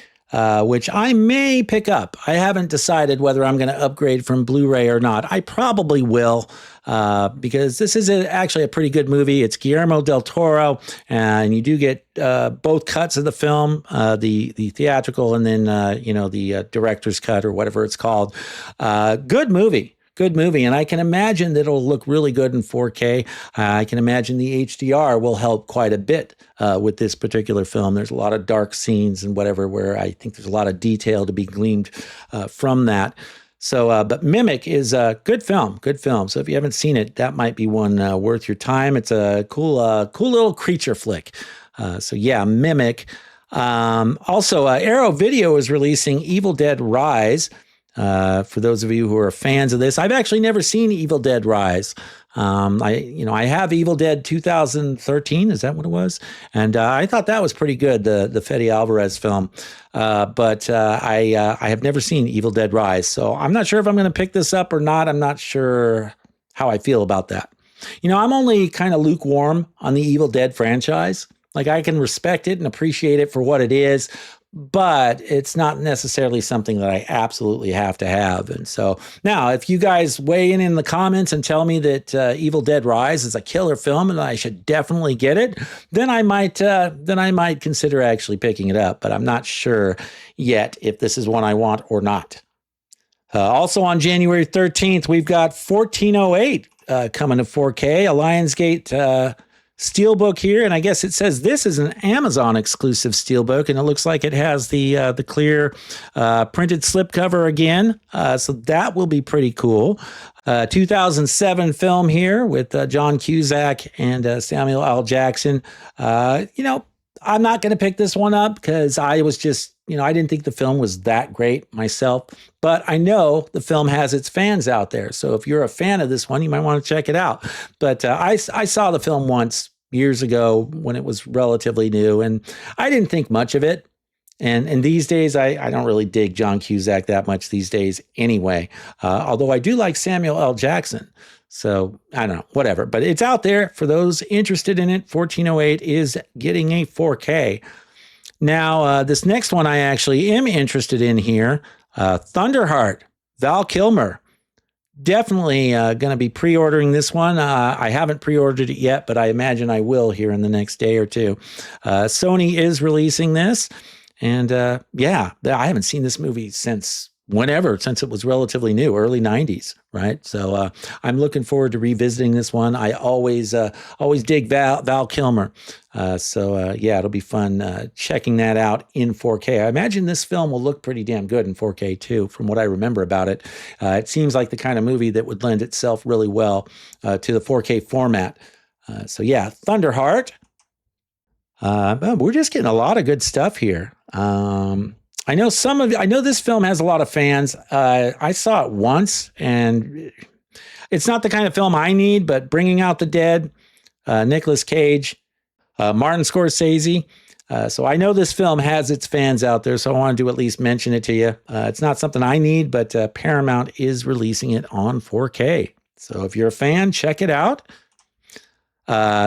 which I may pick up. I haven't decided whether I'm going to upgrade from Blu-ray or not. I probably will because this is actually a pretty good movie. It's Guillermo del Toro, and you do get both cuts of the film, the theatrical and then, the director's cut or whatever it's called. Good movie. Good movie, and I can imagine that it'll look really good in 4K. I can imagine the HDR will help quite a bit with this particular film. There's a lot of dark scenes and whatever where I think there's a lot of detail to be gleaned from that. So, but Mimic is a good film, So if you haven't seen it, that might be one worth your time. It's a cool little creature flick. So yeah, Mimic. Also, Arrow Video is releasing Evil Dead Rise. For those of you who are fans of this, I've actually never seen Evil Dead Rise. I have Evil Dead 2013. Is that what it was? And I thought that was pretty good, the Fede Alvarez film. But I have never seen Evil Dead Rise, so I'm not sure if I'm going to pick this up or not. I'm not sure how I feel about that. I'm only kind of lukewarm on the Evil Dead franchise. Like, I can respect it and appreciate it for what it is, but it's not necessarily something that I absolutely have to have. And so now, if you guys weigh in the comments and tell me that Evil Dead Rise is a killer film and I should definitely get it, then I might consider actually picking it up. But I'm not sure yet if this is one I want or not. Also on January 13th, we've got 1408 coming to 4K, a Lionsgate Steelbook here, and I guess it says this is an Amazon exclusive Steelbook, and it looks like it has the clear printed slipcover again, so that will be pretty cool. 2007 film here with John Cusack and Samuel L. Jackson. I'm not going to pick this one up because I was just, I didn't think the film was that great myself, but I know the film has its fans out there. So if you're a fan of this one, you might want to check it out. But I saw the film once years ago when it was relatively new, and I didn't think much of it. And these days, I don't really dig John Cusack that much these days anyway, although I do like Samuel L. Jackson. So I don't know, whatever. But it's out there for those interested in it. 1408 is getting a 4K. Now, this next one I actually am interested in here, Thunderheart, Val Kilmer. Definitely going to be pre-ordering this one. I haven't pre-ordered it yet, but I imagine I will here in the next day or two. Sony is releasing this. And I haven't seen this movie since whenever, since it was relatively new, early 90s, right? So I'm looking forward to revisiting this one. I always dig Val Kilmer. Yeah, it'll be fun checking that out in 4K. I imagine this film will look pretty damn good in 4K too, from what I remember about it. It seems like the kind of movie that would lend itself really well to the 4K format. Yeah, Thunderheart. We're just getting a lot of good stuff here. I know this film has a lot of fans. I saw it once, and it's not the kind of film I need, but Bringing Out the Dead, Nicolas Cage, Martin Scorsese. So I know this film has its fans out there, so I wanted to at least mention it to you. It's not something I need, but Paramount is releasing it on 4K. So if you're a fan, check it out.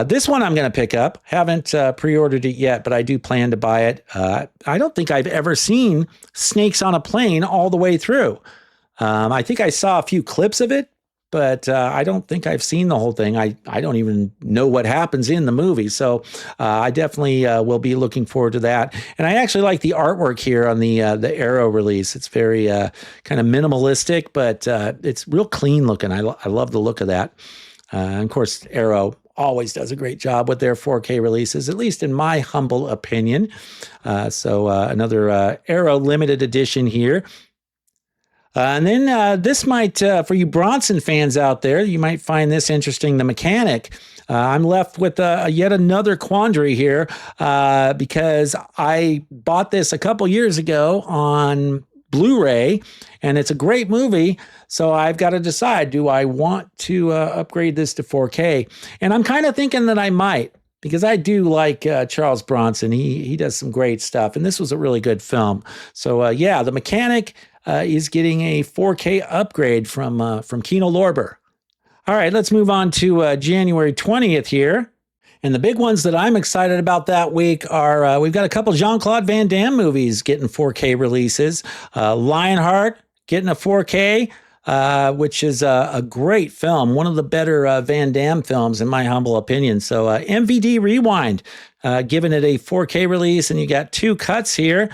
This one I'm going to pick up. Haven't pre-ordered it yet, but I do plan to buy it. I don't think I've ever seen Snakes on a Plane all the way through. I think I saw a few clips of it, but I don't think I've seen the whole thing. I don't even know what happens in the movie. So I definitely will be looking forward to that. And I actually like the artwork here on the Arrow release. It's very kind of minimalistic, but it's real clean looking. I love the look of that. And of course, Arrow always does a great job with their 4K releases, at least in my humble opinion. Another Arrow limited edition here. And then this might, for you Bronson fans out there, you might find this interesting, The Mechanic. I'm left with yet another quandary here because I bought this a couple years ago on Blu-ray, and it's a great movie. So I've got to decide, do I want to upgrade this to 4K? And I'm kind of thinking that I might, because I do like Charles Bronson. He does some great stuff, and this was a really good film. So yeah, The Mechanic is getting a 4K upgrade from Kino Lorber. All right, let's move on to January 20th here. And the big ones that I'm excited about that week are, we've got a couple Jean-Claude Van Damme movies getting 4K releases. Lionheart getting a 4K, which is a great film, one of the better Van Damme films in my humble opinion. So MVD Rewind, giving it a 4K release, and you got two cuts here.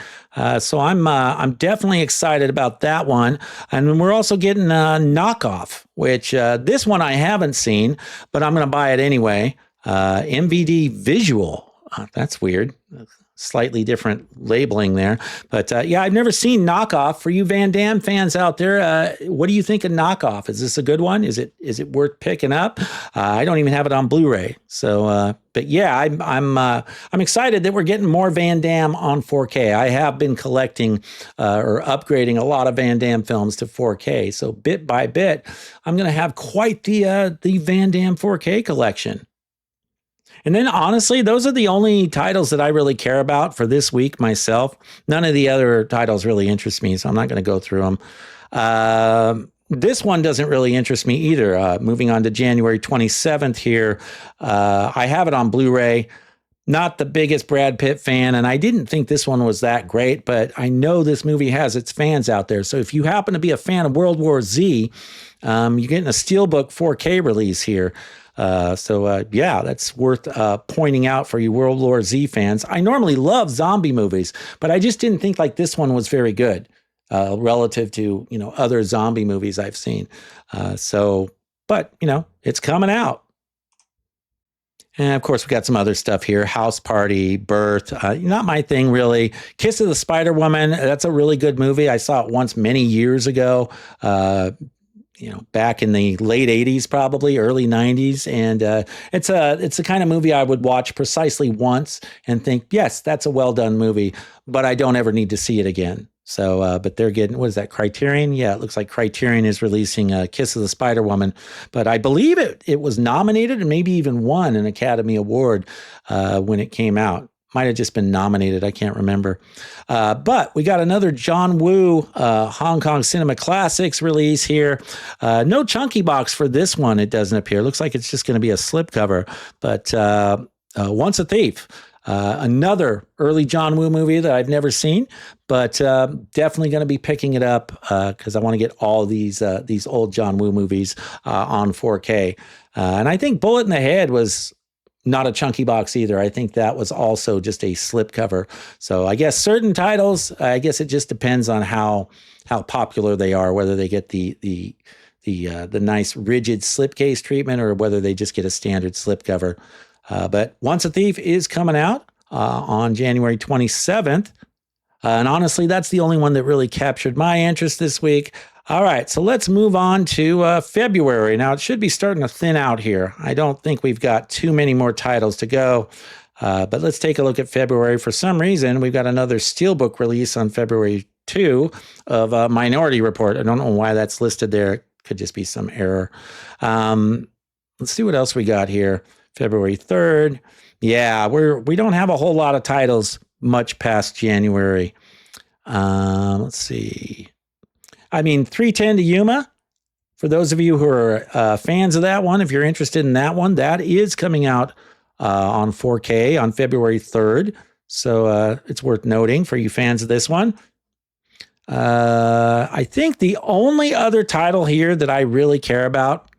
So I'm definitely excited about that one. And then we're also getting Knockoff, which this one I haven't seen, but I'm going to buy it anyway. MVD Visual. That's weird. Slightly different labeling there. But yeah, I've never seen Knockoff. For you Van Damme fans out there, what do you think of Knockoff? Is this a good one? Is it worth picking up? I don't even have it on Blu-ray. So, but yeah, I'm excited that we're getting more Van Damme on 4K. I have been collecting or upgrading a lot of Van Damme films to 4K. So bit by bit, I'm going to have quite the Van Damme 4K collection. And then, honestly, those are the only titles that I really care about for this week myself. None of the other titles really interest me, so I'm not going to go through them. This one doesn't really interest me either. Moving on to January 27th here. I have it on Blu-ray. Not the biggest Brad Pitt fan, and I didn't think this one was that great, but I know this movie has its fans out there. So if you happen to be a fan of World War Z, you're getting a Steelbook 4K release here. Yeah, that's worth pointing out for you World War Z fans. I normally love zombie movies, but I just didn't think like this one was very good relative to, other zombie movies I've seen. But it's coming out. And of course, we got some other stuff here. House Party, Birth, not my thing really. Kiss of the Spider Woman, that's a really good movie. I saw it once many years ago. Back in the late 80s, probably early 90s. And it's the kind of movie I would watch precisely once and think, yes, that's a well done movie, but I don't ever need to see it again. So, but they're getting, what is that, Criterion? Yeah, it looks like Criterion is releasing Kiss of the Spider Woman. But I believe it was nominated and maybe even won an Academy Award when it came out. Might have just been nominated. I can't remember. But we got another John Woo Hong Kong Cinema Classics release here. No chunky box for this one, it doesn't appear. Looks like it's just going to be a slipcover. But Once a Thief. Another early John Woo movie that I've never seen, but definitely going to be picking it up because I want to get all these old John Woo movies on 4K. And I think Bullet in the Head was not a chunky box either. I think that was also just a slipcover. So I guess certain titles, I guess it just depends on how popular they are, whether they get the nice rigid slipcase treatment or whether they just get a standard slipcover. But Once a Thief is coming out on January 27th. And honestly, that's the only one that really captured my interest this week. All right, so let's move on to February. Now, it should be starting to thin out here. I don't think we've got too many more titles to go. But let's take a look at February. For some reason, we've got another Steelbook release on February 2 of Minority Report. I don't know why that's listed there. It could just be some error. Let's see what else we got here. February 3rd. Yeah, we don't have a whole lot of titles much past January. Let's see. I mean, 310 to Yuma, for those of you who are fans of that one, if you're interested in that one, that is coming out on 4K on February 3rd. So it's worth noting for you fans of this one. I think the only other title here that I really care about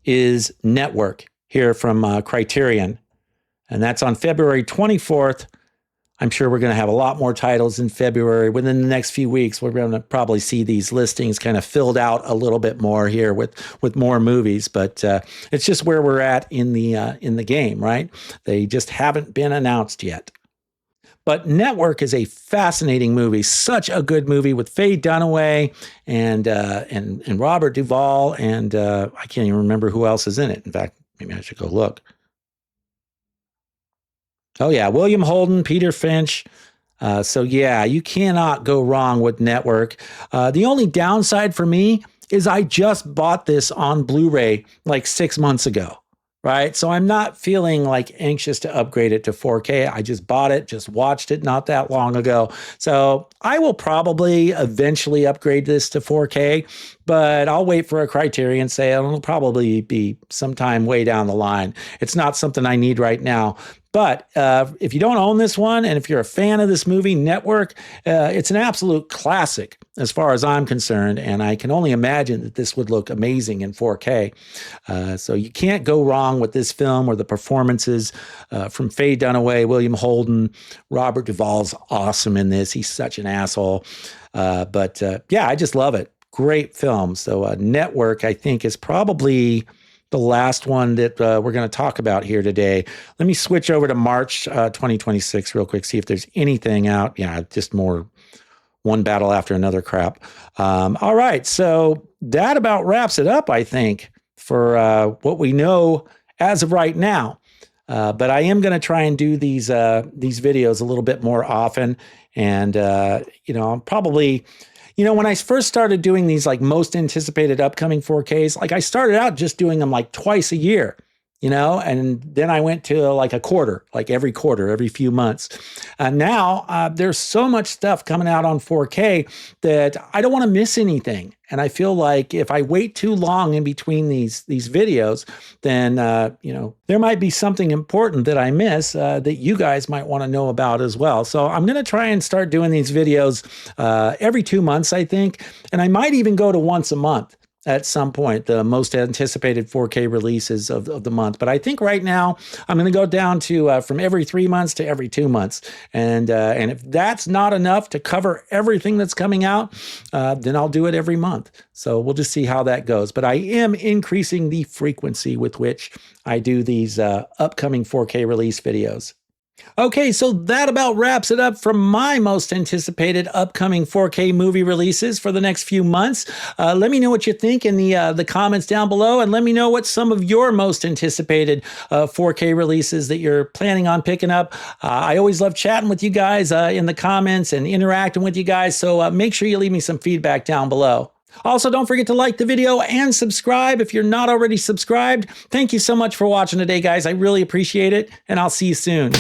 is Network here from Criterion. And that's on February 24th. I'm sure we're going to have a lot more titles in February. Within the next few weeks, we're going to probably see these listings kind of filled out a little bit more here with more movies. But it's just where we're at in the game, right? They just haven't been announced yet. But Network is a fascinating movie, such a good movie with Faye Dunaway and Robert Duvall, and I can't even remember who else is in it. In fact, maybe I should go look. Oh, yeah, William Holden, Peter Finch. So, yeah, you cannot go wrong with Network. The only downside for me is I just bought this on Blu-ray like 6 months ago, right? So I'm not feeling like anxious to upgrade it to 4K. I just bought it, just watched it not that long ago. So I will probably eventually upgrade this to 4K, but I'll wait for a Criterion sale. It'll probably be sometime way down the line. It's not something I need right now. But if you don't own this one, and if you're a fan of this movie, Network, it's an absolute classic as far as I'm concerned, and I can only imagine that this would look amazing in 4K. So you can't go wrong with this film or the performances from Faye Dunaway, William Holden. Robert Duvall's awesome in this. He's such an asshole. But yeah, I just love it. Great film. So Network, I think, is probably the last one that we're going to talk about here today. Let me switch over to March 2026 real quick, see if there's anything out. Yeah, just more one battle after another crap. All right, so that about wraps it up, I think, for what we know as of right now. But I am going to try and do these videos a little bit more often. And, I'm probably... when I first started doing these like most anticipated upcoming 4Ks, like I started out just doing them like twice a year, and then I went to like a quarter, like every quarter, every few months. And now there's so much stuff coming out on 4K that I don't want to miss anything. And I feel like if I wait too long in between these videos, then, there might be something important that I miss that you guys might want to know about as well. So I'm going to try and start doing these videos every 2 months, I think. And I might even go to once a month at some point, the most anticipated 4K releases of the month. But I think right now I'm going to go down to from every 3 months to every 2 months. And if that's not enough to cover everything that's coming out, then I'll do it every month. So we'll just see how that goes. But I am increasing the frequency with which I do these upcoming 4K release videos. Okay, so that about wraps it up from my most anticipated upcoming 4K movie releases for the next few months. Let me know what you think in the comments down below, and let me know what some of your most anticipated 4K releases that you're planning on picking up. I always love chatting with you guys in the comments and interacting with you guys, so make sure you leave me some feedback down below. Also, don't forget to like the video and subscribe if you're not already subscribed. Thank you so much for watching today, guys. I really appreciate it, and I'll see you soon.